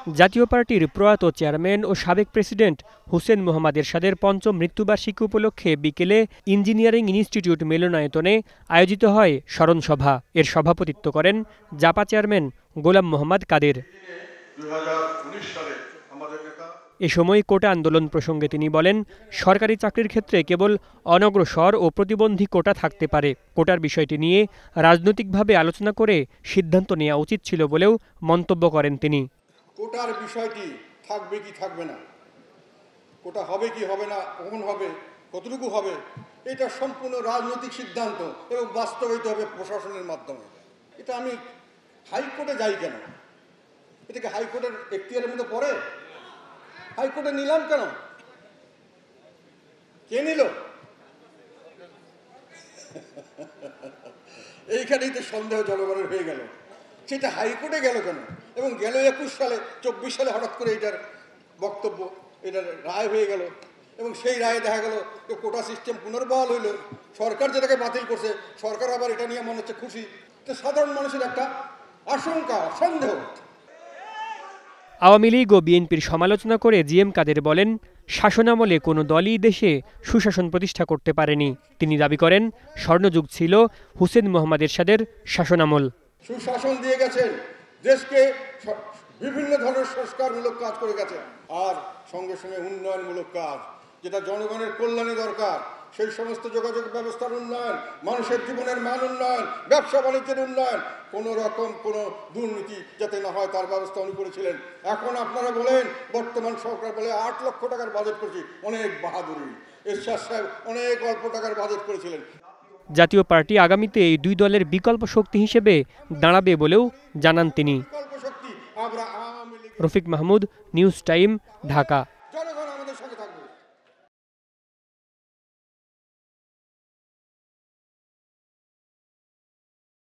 জাতীয় পার্টির প্রয়াত চেয়ারম্যান ও সাবেক প্রেসিডেন্ট হোসেন মোহাম্মদ এরশাদের পঞ্চম মৃত্যুবার্ষিকী উপলক্ষে বিকেলে ইঞ্জিনিয়ারিং ইনস্টিটিউট মিলনায়তনে আয়োজিত হয় স্মরণসভা। এর সভাপতিত্ব করেন জাপা চেয়ারম্যান গোলাম মোহাম্মদ কাদের। এ সময় কোটা আন্দোলন প্রসঙ্গে তিনি বলেন, সরকারি চাকরির ক্ষেত্রে কেবল অনগ্রসর ও প্রতিবন্ধী কোটা থাকতে পারে। কোটার বিষয়টি নিয়ে রাজনৈতিকভাবে আলোচনা করে সিদ্ধান্ত নেওয়া উচিত ছিল বলেও মন্তব্য করেন তিনি। কোটার বিষয়টি থাকবে কি থাকবে না, কোটা হবে কি হবে না, কখন হবে, কতটুকু হবে, এটা সম্পূর্ণ রাজনৈতিক সিদ্ধান্ত এবং বাস্তবায়িত হবে প্রশাসনের মাধ্যমে। এটা আমি হাইকোর্টে যাই কেন? এটাকে হাইকোর্টের এখতিয়ারের মধ্যে পড়ে? হাইকোর্টে নিলাম কেন? কে নিল? এইখানেই তো সন্দেহ জনগণের হয়ে গেল। সেটা হাইকোর্টে গেল কেন? এবং গেল 21 সালে, 24 সালে হঠাৎ করে এটার বক্তব্য, এটার রায় হয়ে গেল এবং সেই রায়ে দেখা গেল যে কোটা সিস্টেম পুনর্বহাল হইল। সরকার যেটাকে বাতিল করছে, সরকার আবার এটা নিয়ে মনে হচ্ছে খুশি। তো সাধারণ মানুষের একটা আশঙ্কা, সন্দেহ। আওয়ামী লীগ ও বিএনপির সমালোচনা করে জিএম কাদের বলেন, শাসনামলে কোনো দলই দেশে সুশাসন প্রতিষ্ঠা করতে পারেনি। তিনি দাবি করেন, স্বর্ণযুগ ছিল হোসেন মোহাম্মদ এরশাদের শাসনামল। সুশাসন দিয়ে গেছেন, দেশকে বিভিন্ন ধরনের সংস্কারমূলক কাজ করে গেছেন, আর সঙ্গে সঙ্গে উন্নয়নমূলক কাজ, যেটা জনগণের কল্যাণে দরকার, সেই সমস্ত যোগাযোগ ব্যবস্থার উন্নয়ন, মানুষের জীবনের মান উন্নয়ন, ব্যবসা বাণিজ্যের উন্নয়ন, কোনো রকম কোনো দুর্নীতি যাতে না হয় তার ব্যবস্থা উনি করেছিলেন। এখন আপনারা বলেন, বর্তমান সরকার বলে 8 লক্ষ টাকার বাজেট করেছি, অনেক বাহাদুরি। এরশাদ সাহেব অনেক অল্প টাকার বাজেট করেছিলেন। জাতীয় পার্টি আগামীতে এই দুই দলের বিকল্প শক্তি হিসেবে দাঁড়াবে বলেও জানান তিনি। Rafiq Mahmud, news time, Dhaka.